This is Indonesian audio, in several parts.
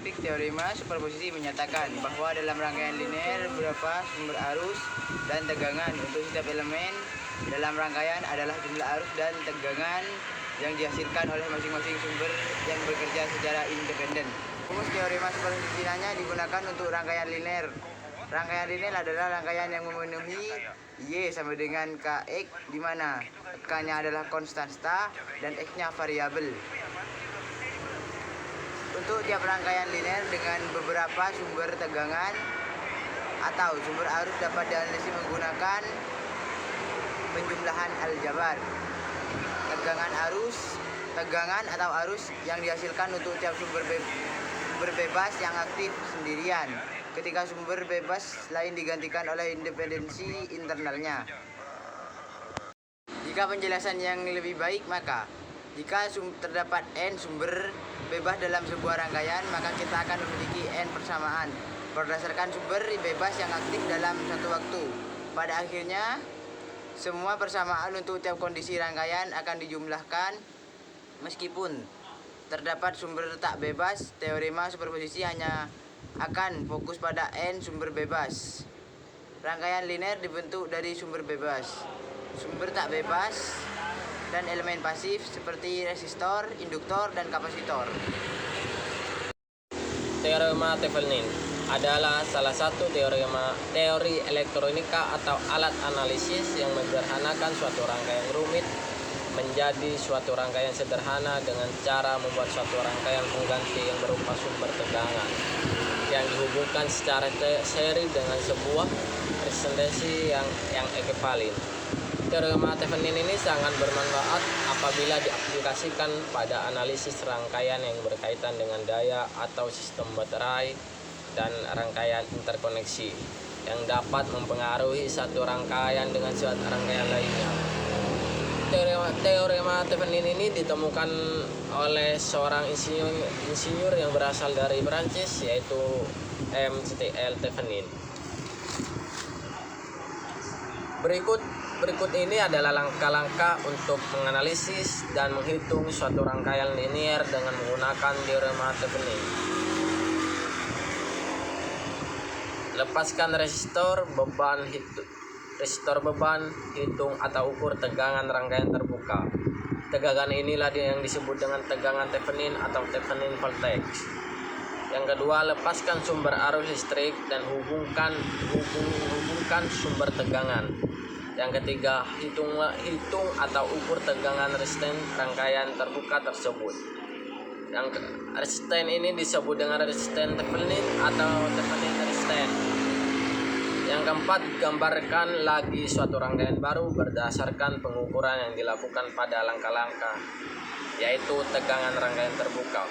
Teorema superposisi menyatakan bahwa dalam rangkaian linear beberapa sumber arus dan tegangan untuk setiap elemen dalam rangkaian adalah jumlah arus dan tegangan yang dihasilkan oleh masing-masing sumber yang bekerja secara independen. Rumus teorema superposisi hanya digunakan untuk rangkaian linear. Rangkaian linear adalah rangkaian yang memenuhi Y sama dengan Kx, di mana K-nya adalah konstanta dan X-nya variabel. Untuk tiap rangkaian linear dengan beberapa sumber tegangan atau sumber arus dapat dianalisis menggunakan penjumlahan aljabar. Tegangan atau arus yang dihasilkan untuk tiap sumber bebas yang aktif sendirian, ketika sumber bebas lain digantikan oleh independensi internalnya. Jika penjelasan yang lebih baik, maka jika terdapat N sumber bebas dalam sebuah rangkaian, maka kita akan memiliki N persamaan berdasarkan sumber bebas yang aktif dalam satu waktu. Pada akhirnya, semua persamaan untuk tiap kondisi rangkaian akan dijumlahkan. Meskipun terdapat sumber tak bebas, teorema superposisi hanya akan fokus pada N sumber bebas. Rangkaian linear dibentuk dari sumber bebas, sumber tak bebas, dan elemen pasif seperti resistor, induktor, dan kapasitor. Teorema Thevenin adalah salah satu teori elektronika atau alat analisis yang menyederhanakan suatu rangkaian rumit menjadi suatu rangkaian sederhana dengan cara membuat suatu rangkaian pengganti yang berupa sumber tegangan yang dihubungkan secara seri dengan sebuah resistensi yang ekuivalen. Teorema Thevenin ini sangat bermanfaat apabila diaplikasikan pada analisis rangkaian yang berkaitan dengan daya atau sistem baterai dan rangkaian interkoneksi yang dapat mempengaruhi satu rangkaian dengan suatu rangkaian lainnya. Teorema Thevenin ini ditemukan oleh seorang insinyur yang berasal dari Prancis, yaitu M.T.L. Thevenin. Berikut ini adalah langkah-langkah untuk menganalisis dan menghitung suatu rangkaian linear dengan menggunakan teorema Thevenin. Lepaskan resistor beban, hitung atau ukur tegangan rangkaian terbuka. Tegangan inilah yang disebut dengan tegangan Thevenin atau Thevenin voltage. Yang kedua, lepaskan sumber arus listrik dan hubungkan sumber tegangan. Yang ketiga, hitung atau ukur tegangan resisten rangkaian terbuka tersebut. Yang resisten ini disebut dengan resisten Thevenin atau Thevenin resisten. Yang keempat, gambarkan lagi suatu rangkaian baru berdasarkan pengukuran yang dilakukan pada langkah-langkah, yaitu tegangan rangkaian terbuka.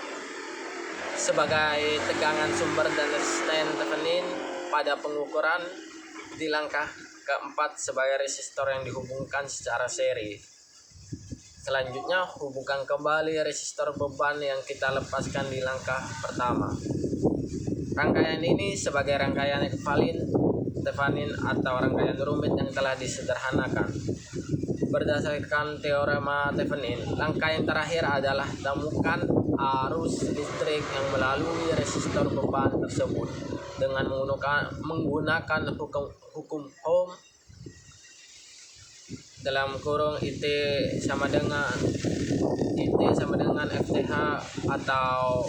Sebagai tegangan sumber dan resisten Thevenin pada pengukuran di langkah keempat sebagai resistor yang dihubungkan secara seri. Selanjutnya, hubungkan kembali resistor beban yang kita lepaskan di langkah pertama. Rangkaian ini sebagai rangkaian ekuivalen Thevenin atau rangkaian rumit yang telah disederhanakan. Berdasarkan teorema Thevenin, langkah yang terakhir adalah temukan arus listrik yang melalui resistor beban tersebut dengan menggunakan hukum Ohm dalam kurung IT sama dengan FTH atau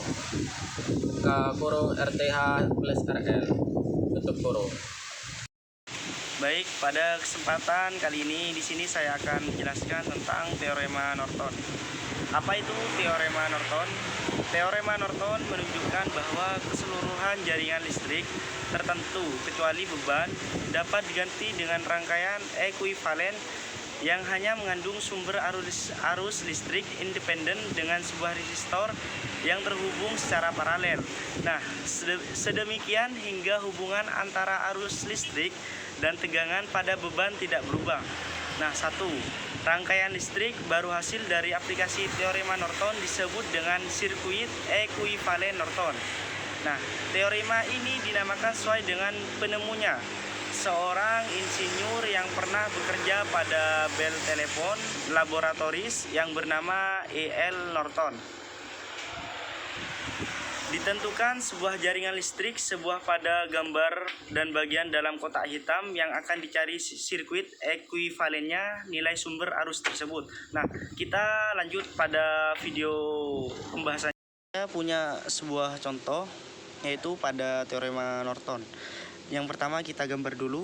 ke kurung RTH plus RL tutup kurung. Baik, pada kesempatan kali ini di sini saya akan menjelaskan tentang teorema Norton. Apa itu teorema Norton? Teorema Norton menunjukkan bahwa keseluruhan jaringan listrik tertentu kecuali beban dapat diganti dengan rangkaian ekuivalen yang hanya mengandung sumber arus listrik independen dengan sebuah resistor yang terhubung secara paralel. Nah, sedemikian hingga hubungan antara arus listrik dan tegangan pada beban tidak berubah. Nah, rangkaian listrik baru hasil dari aplikasi teorema Norton disebut dengan sirkuit ekuivalen Norton. Nah, teorema ini dinamakan sesuai dengan penemunya, seorang insinyur yang pernah bekerja pada Bell Telephone Laboratories yang bernama E.L. Norton. Ditentukan sebuah jaringan listrik, sebuah pada gambar dan bagian dalam kotak hitam yang akan dicari sirkuit ekuivalennya nilai sumber arus tersebut. Nah, kita lanjut pada video pembahasannya. Saya punya sebuah contoh, yaitu pada teorema Norton. Yang pertama kita gambar dulu.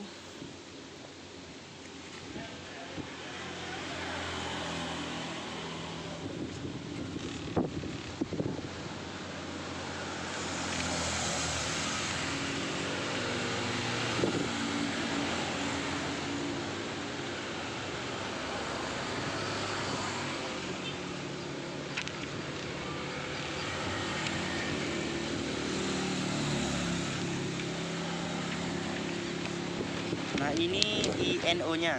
Nah, ini INO-nya.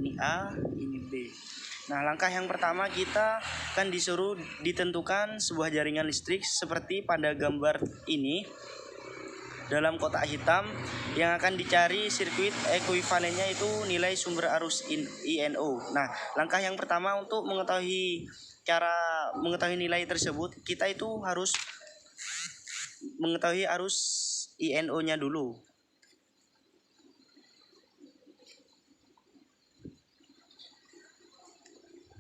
Ini A, ini B. Nah, langkah yang pertama kita kan disuruh ditentukan sebuah jaringan listrik seperti pada gambar ini dalam kotak hitam yang akan dicari sirkuit ekuivalennya itu nilai sumber arus INO. Nah, langkah yang pertama untuk mengetahui nilai tersebut, kita itu harus mengetahui arus INO-nya dulu.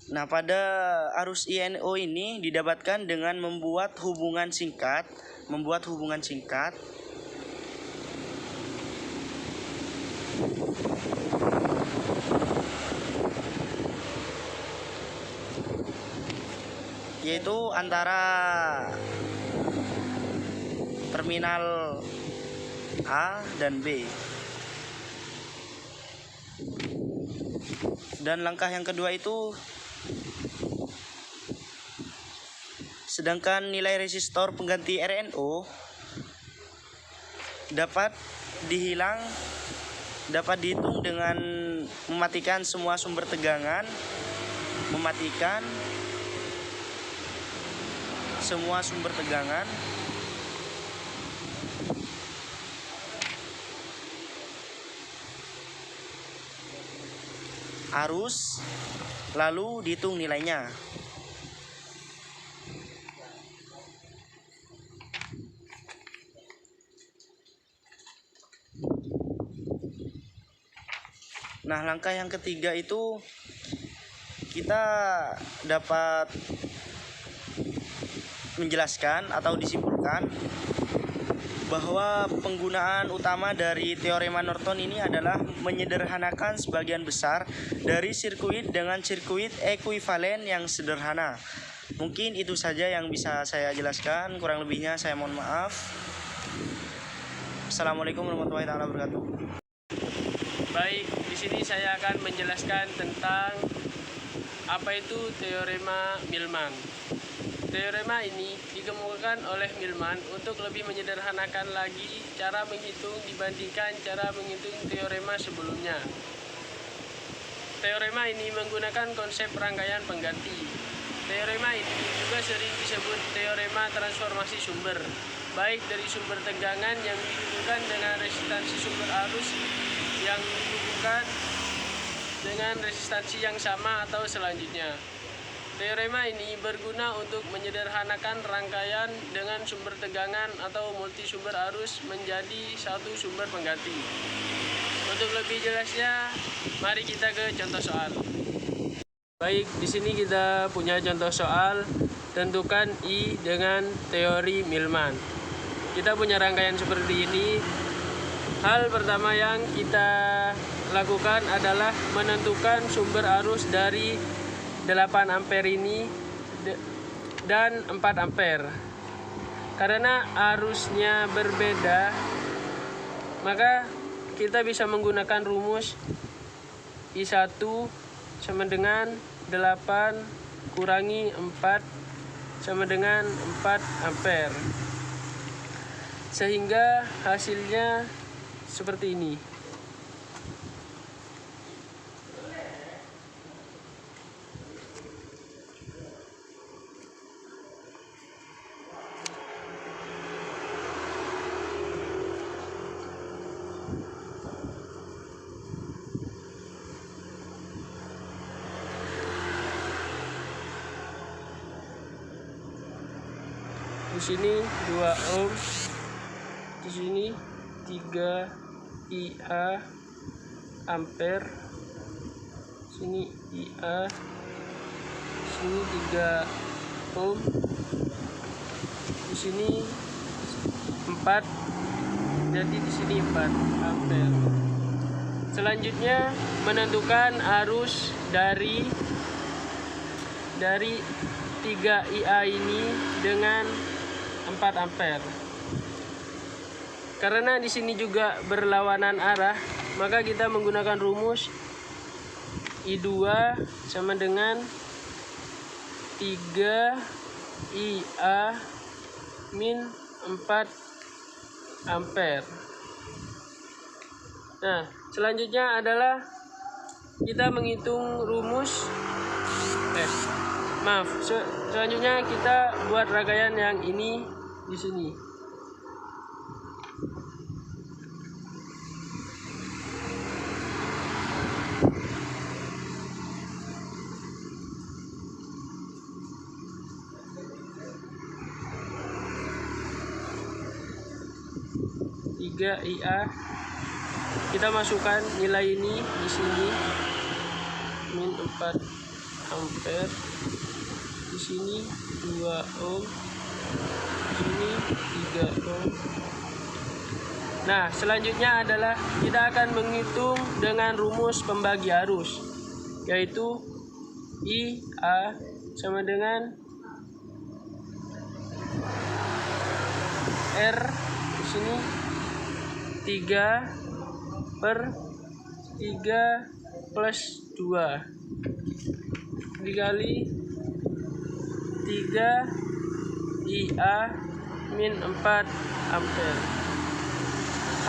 Nah, pada arus INO ini didapatkan dengan membuat hubungan singkat, yaitu antara terminal A dan B. Dan langkah yang kedua itu, sedangkan nilai resistor pengganti RNO dapat dihitung dengan mematikan semua sumber tegangan, arus, lalu dihitung nilainya. Nah, langkah yang ketiga itu kita dapat menjelaskan atau disimpulkan bahwa penggunaan utama dari teorema Norton ini adalah menyederhanakan sebagian besar dari sirkuit dengan sirkuit ekuivalen yang sederhana. Mungkin itu saja yang bisa saya jelaskan, kurang lebihnya saya mohon maaf. Assalamualaikum warahmatullahi wabarakatuh. Baik, di sini saya akan menjelaskan tentang apa itu teorema Millman. Teorema ini dikemukakan oleh Millman untuk lebih menyederhanakan lagi cara menghitung dibandingkan cara menghitung teorema sebelumnya. Teorema ini menggunakan konsep rangkaian pengganti. Teorema ini juga sering disebut teorema transformasi sumber, baik dari sumber tegangan yang dihubungkan dengan resistansi sumber arus yang dihubungkan dengan resistansi yang sama atau selanjutnya. Teorema ini berguna untuk menyederhanakan rangkaian dengan sumber tegangan atau multi sumber arus menjadi satu sumber pengganti. Untuk lebih jelasnya, mari kita ke contoh soal. Baik, di sini kita punya contoh soal, tentukan I dengan teori Millman. Kita punya rangkaian seperti ini. Hal pertama yang kita lakukan adalah menentukan sumber arus dari 8 ampere ini dan 4 ampere. Karena arusnya berbeda, maka kita bisa menggunakan rumus I1 sama dengan 8 kurangi 4 sama dengan 4 ampere. Sehingga hasilnya seperti ini. sini 2 ohm, di sini 3 IA ampere, sini IA, sini 3 ohm, di sini 4, jadi di sini 4 ampere. Selanjutnya menentukan arus dari 3 IA ini dengan 4 ampere. Karena di sini juga berlawanan arah, maka kita menggunakan rumus I2 sama dengan 3 IA min 4 ampere. Nah, selanjutnya adalah kita menghitung rumus selanjutnya kita buat rangkaian yang ini di sini. IA kita masukkan nilai ini di sini min 4 ampere, di sini 2 ohm, di sini 3 ohm. Nah, selanjutnya adalah kita akan menghitung dengan rumus pembagi arus, yaitu IA sama dengan R di sini 3/3 plus 2 dikali 3 IA min 4 ampere.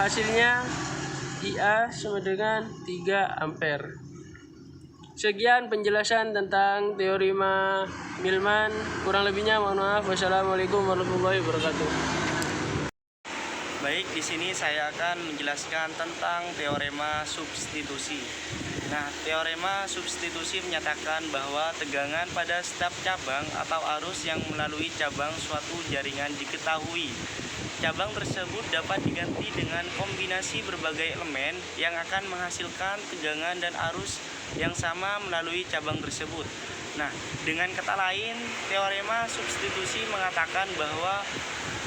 Hasilnya IA sama dengan 3 ampere. Sekian penjelasan tentang teorema Millman. Kurang lebihnya mohon maaf. Wassalamualaikum warahmatullahi wabarakatuh. Baik, di sini saya akan menjelaskan tentang teorema substitusi. Nah, teorema substitusi menyatakan bahwa tegangan pada setiap cabang atau arus yang melalui cabang suatu jaringan diketahui. Cabang tersebut dapat diganti dengan kombinasi berbagai elemen yang akan menghasilkan tegangan dan arus yang sama melalui cabang tersebut. Nah, dengan kata lain, teorema substitusi mengatakan bahwa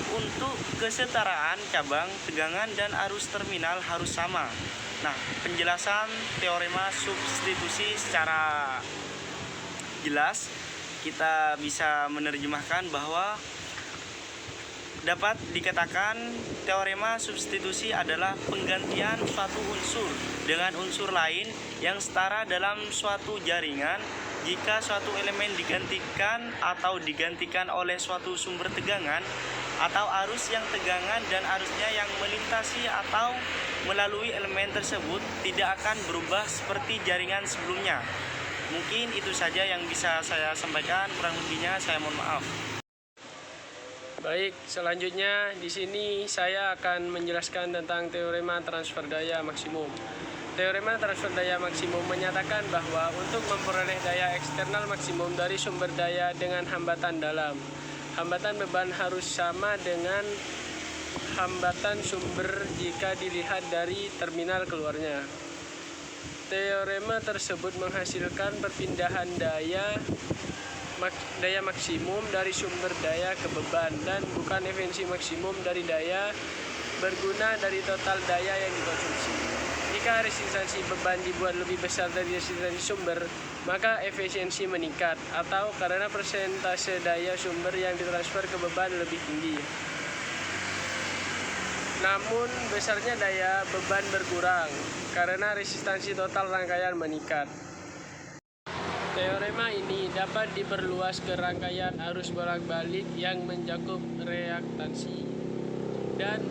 untuk kesetaraan cabang, tegangan dan arus terminal harus sama. Nah, penjelasan teorema substitusi secara jelas kita bisa menerjemahkan bahwa dapat dikatakan teorema substitusi adalah penggantian suatu unsur dengan unsur lain yang setara dalam suatu jaringan jika suatu elemen digantikan atau digantikan oleh suatu sumber tegangan atau arus yang tegangan dan arusnya yang melintasi atau melalui elemen tersebut tidak akan berubah seperti jaringan sebelumnya. Mungkin itu saja yang bisa saya sampaikan, kurang lebihnya saya mohon maaf. Baik, selanjutnya di sini saya akan menjelaskan tentang teorema transfer daya maksimum. Teorema transfer daya maksimum menyatakan bahwa untuk memperoleh daya eksternal maksimum dari sumber daya dengan hambatan dalam, hambatan beban harus sama dengan hambatan sumber jika dilihat dari terminal keluarnya. Teorema tersebut menghasilkan perpindahan daya maksimum dari sumber daya ke beban dan bukan efisiensi maksimum dari daya berguna dari total daya yang dikonsumsi. Jika resistansi beban dibuat lebih besar dari resistansi sumber, maka efisiensi meningkat, atau karena persentase daya sumber yang ditransfer ke beban lebih tinggi. Namun besarnya daya beban berkurang karena resistansi total rangkaian meningkat. Teorema ini dapat diperluas ke rangkaian arus bolak-balik yang mencakup reaktansi dan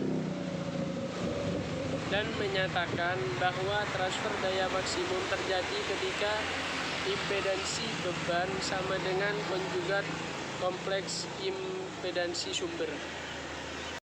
menyatakan bahwa transfer daya maksimum terjadi ketika impedansi beban sama dengan konjugat kompleks impedansi sumber.